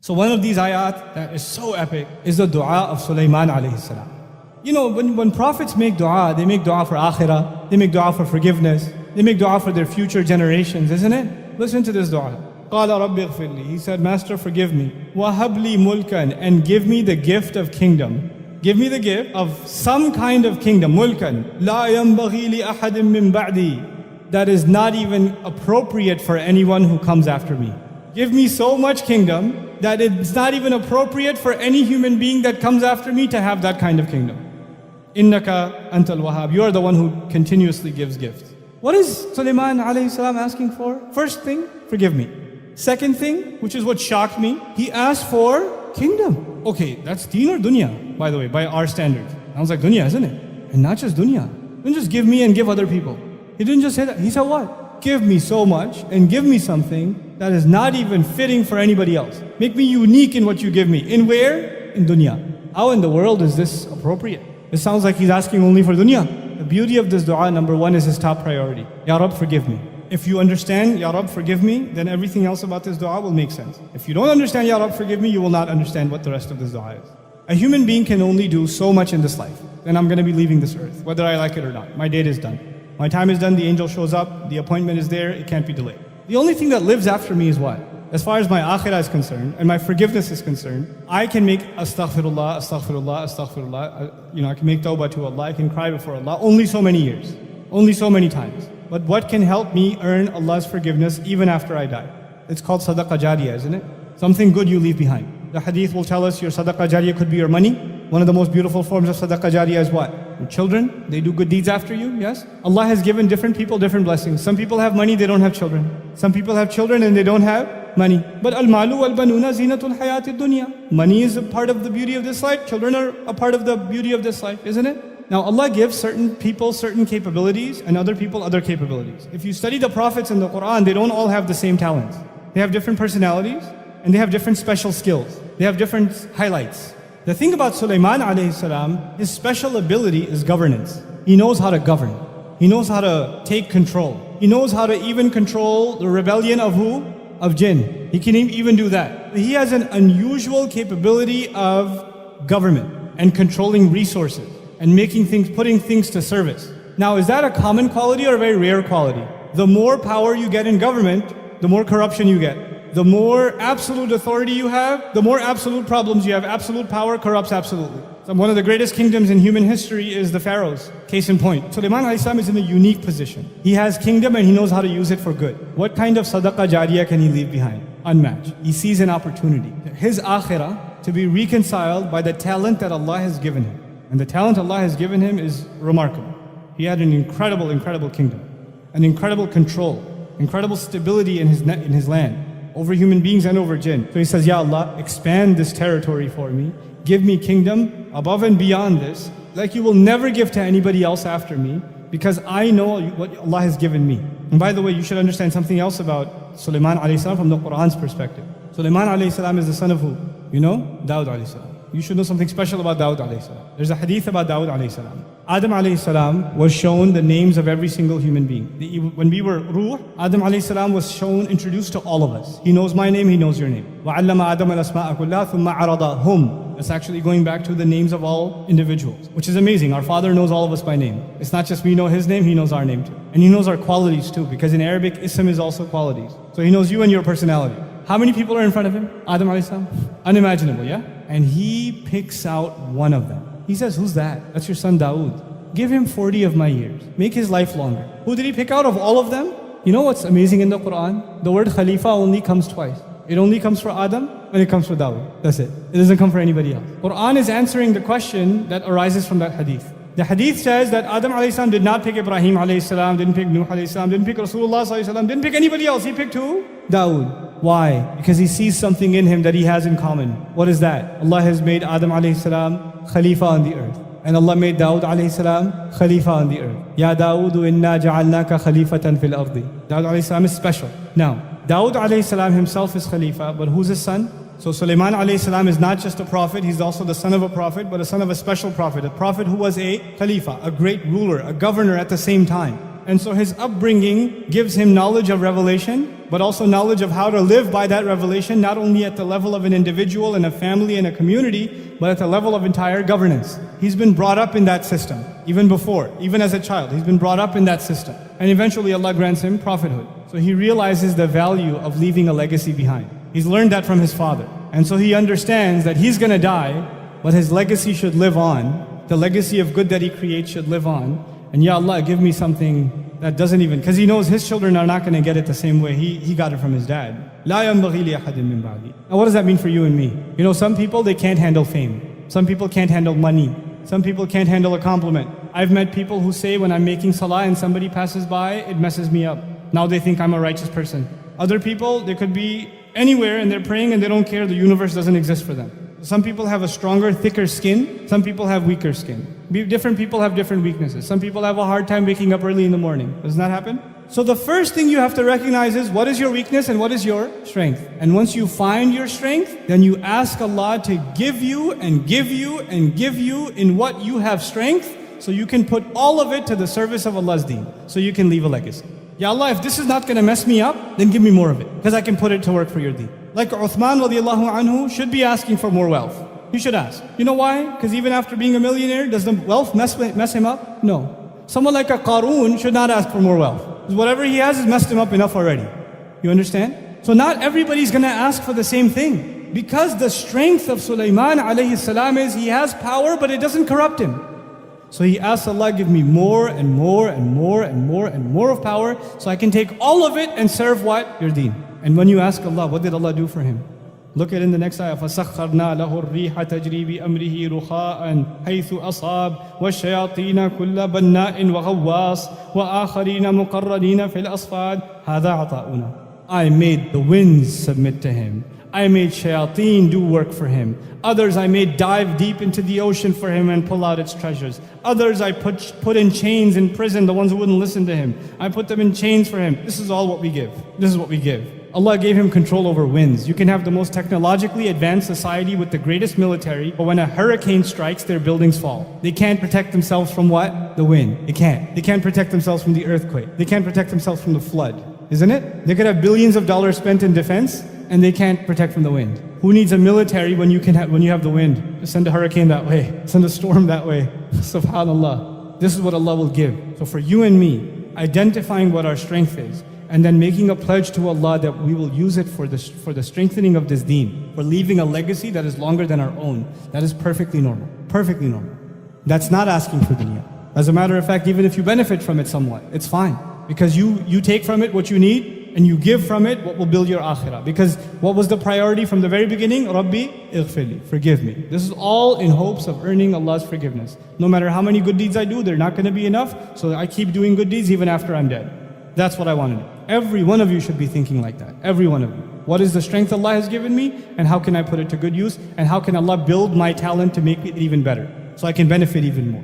So one of these ayat that is so epic is the dua of Sulaiman alayhi salam. You know, when prophets make dua, they make dua for akhirah, they make dua for forgiveness, they make dua for their future generations, isn't it? Listen to this dua. قَالَ رَبِّ اغْفِرْ لِي. He said, Master, forgive me. وَهَبْ لِي مُلْكًا. And give me the gift of kingdom. Give me the gift of some kind of kingdom. مُلْكًا لَا يَنْبَغِي لِأَحَدٍ مِّن بَعْدِي. That is not even appropriate for anyone who comes after me. Give me so much kingdom that it's not even appropriate for any human being that comes after me to have that kind of kingdom. Innaka antal wahhab. You are the one who continuously gives gifts. What is Sulaiman alayhi salam asking for? First thing, forgive me. Second thing, which is what shocked me, he asked for kingdom. Okay, that's deen or dunya, by the way, by our standards. Sounds like dunya, isn't it? And not just dunya. Don't just give me and give other people. He didn't just say that. He said what? Give me so much and give me something that is not even fitting for anybody else. Make me unique in what you give me. In where? In dunya. How in the world is this appropriate? It sounds like he's asking only for dunya. The beauty of this dua, number one, is his top priority. Ya Rabb, forgive me. If you understand, Ya Rabb, forgive me, then everything else about this dua will make sense. If you don't understand, Ya Rabb, forgive me, you will not understand what the rest of this dua is. A human being can only do so much in this life. Then I'm going to be leaving this earth, whether I like it or not. My date is done. My time is done, the angel shows up, the appointment is there, it can't be delayed. The only thing that lives after me is what? As far as my akhirah is concerned, and my forgiveness is concerned, I can make astaghfirullah, astaghfirullah, astaghfirullah. I can make tawbah to Allah, I can cry before Allah, only so many years, only so many times. But what can help me earn Allah's forgiveness even after I die? It's called sadaqah jariyah, isn't it? Something good you leave behind. The hadith will tell us your sadaqah jariyah could be your money. One of the most beautiful forms of sadaqah jariyah is what? Your children, they do good deeds after you, yes? Allah has given different people different blessings. Some people have money, they don't have children. Some people have children and they don't have money. But al-malu wal-banuna zinatul hayati dunya. Money is a part of the beauty of this life. Children are a part of the beauty of this life, isn't it? Now Allah gives certain people certain capabilities and other people other capabilities. If you study the prophets in the Qur'an, they don't all have the same talents. They have different personalities and they have different special skills. They have different highlights. The thing about Sulaiman alayhi salam, his special ability is governance. He knows how to govern. He knows how to take control. He knows how to even control the rebellion of who? Of Jinn. He can even do that. He has an unusual capability of government and controlling resources and making things, putting things to service. Now, is that a common quality or a very rare quality? The more power you get in government, the more corruption you get. The more absolute authority you have, the more absolute problems you have. Absolute power corrupts absolutely. So one of the greatest kingdoms in human history is the pharaohs. Case in point. Sulaiman alayhi salam is in a unique position. He has kingdom and he knows how to use it for good. What kind of sadaqah jariyah can he leave behind? Unmatched. He sees an opportunity. His akhirah to be reconciled by the talent that Allah has given him. And the talent Allah has given him is remarkable. He had an incredible kingdom. An incredible control. Incredible stability in his land. Over human beings and over jinn. So he says, Ya Allah, expand this territory for me. Give me kingdom above and beyond this, like you will never give to anybody else after me, because I know what Allah has given me. And by the way, you should understand something else about Sulaiman alayhi salam from the Qur'an's perspective. Sulaiman alayhi salam is the son of who? You know? Dawud alayhi salam. You should know something special about Dawud alayhi salam. There's a hadith about Dawud alayhi salam. Adam alayhi salam was shown the names of every single human being. When we were ruh, Adam alayhi salam was introduced to all of us. He knows my name, he knows your name. وَعَلَّمَ آدَمَ الْأَسْمَاءَ كُلَّهَا ثُمَّ عَرَضَهُمْ. That's actually going back to the names of all individuals, which is amazing. Our Father knows all of us by name. It's not just we know His name, He knows our name too. And He knows our qualities too, because in Arabic, ism is also qualities. So He knows you and your personality. How many people are in front of Him? Adam alayhi salam? Unimaginable, yeah? And He picks out one of them. He says, who's that? That's your son Dawood. Give him 40 of my years. Make his life longer. Who did He pick out of all of them? You know what's amazing in the Qur'an? The word Khalifa only comes twice. It only comes for Adam and it comes for Dawud. That's it. It doesn't come for anybody else. Qur'an is answering the question that arises from that hadith. The hadith says that Adam alayhi salam did not pick Ibrahim alayhi salam, didn't pick Nuh alayhi salam, didn't pick Rasulullah sallallahu alayhi salam, didn't pick anybody else. He picked who? Dawud. Why? Because he sees something in him that he has in common. What is that? Allah has made Adam alayhi salam Khalifa on the earth. And Allah made Dawud alayhi salam Khalifa on the earth. Ya Dawudu inna ja'alnaka khalifatan fil ardi. Dawud alayhi salam is special. Now, Dawud alayhi salam himself is Khalifa, but who's his son? So Sulaiman alayhi salam is not just a prophet, he's also the son of a prophet, but a son of a special prophet. A prophet who was a Khalifa, a great ruler, a governor at the same time. And so his upbringing gives him knowledge of revelation, but also knowledge of how to live by that revelation, not only at the level of an individual and a family and a community, but at the level of entire governance. He's been brought up in that system, even before, even as a child. He's been brought up in that system. And eventually Allah grants him prophethood. So he realizes the value of leaving a legacy behind. He's learned that from his father. And so he understands that he's going to die, but his legacy should live on. The legacy of good that he creates should live on. And Ya Allah, give me something that doesn't even, because he knows his children are not going to get it the same way he got it from his dad. لا ينبغي لأحد من بعدي. Now what does that mean for you and me? You know, some people, they can't handle fame. Some people can't handle money. Some people can't handle a compliment. I've met people who say when I'm making salah and somebody passes by, it messes me up. Now they think I'm a righteous person. Other people, they could be anywhere and they're praying and they don't care, the universe doesn't exist for them. Some people have a stronger, thicker skin. Some people have weaker skin. Different people have different weaknesses. Some people have a hard time waking up early in the morning. Doesn't that happen? So the first thing you have to recognize is what is your weakness and what is your strength. And once you find your strength, then you ask Allah to give you and give you and give you in what you have strength, so you can put all of it to the service of Allah's deen, so you can leave a legacy. Ya Allah, if this is not going to mess me up, then give me more of it, because I can put it to work for your deen. Like Uthman radiallahu anhu should be asking for more wealth. He should ask. You know why? Because even after being a millionaire, does the wealth mess him up? No. Someone like a Qarun should not ask for more wealth. Because whatever he has messed him up enough already. You understand? So not everybody's going to ask for the same thing. Because the strength of Sulaiman alayhi salam is he has power, but it doesn't corrupt him. So he asks Allah, give me more and more and more and more and more of power, so I can take all of it and serve what? Your deen. And when you ask Allah, what did Allah do for him? Look at in the next ayah, فَسَخَّرْنَا لَهُ الرِّيحَ تَجْرِي بِأَمْرِهِ رُخَاءً حَيْثُ أَصَابَ وَالشَّيَاطِينَ كُلَّ بَنَّاءٍ وَغَوَّاصٍ وَآخَرِينَ مُقَرَّنِينَ فِي الْأَصْفَادِ هَذَا عَطَاؤُنَا. I made the winds submit to him. I made shayateen do work for him. Others I made dive deep into the ocean for him and pull out its treasures. Others I put in chains in prison, the ones who wouldn't listen to him. I put them in chains for him. This is all what we give. This is what we give. Allah gave him control over winds. You can have the most technologically advanced society with the greatest military, but when a hurricane strikes, their buildings fall. They can't protect themselves from what? The wind. They can't. They can't protect themselves from the earthquake. They can't protect themselves from the flood. Isn't it? They could have billions of dollars spent in defense, and they can't protect from the wind. Who needs a military when you have the wind? Send a hurricane that way. Send a storm that way. Subhanallah. This is what Allah will give. So for you and me, identifying what our strength is, and then making a pledge to Allah that we will use it for the strengthening of this deen, for leaving a legacy that is longer than our own. That is perfectly normal. Perfectly normal. That's not asking for dunya. As a matter of fact, even if you benefit from it somewhat, it's fine. Because you take from it what you need, and you give from it what will build your akhirah. Because what was the priority from the very beginning? Rabbi ighfirli, forgive me. This is all in hopes of earning Allah's forgiveness. No matter how many good deeds I do, they're not going to be enough, so I keep doing good deeds even after I'm dead. That's what I want to do. Every one of you should be thinking like that. Every one of you. What is the strength Allah has given me, and how can I put it to good use, and how can Allah build my talent to make it even better, so I can benefit even more.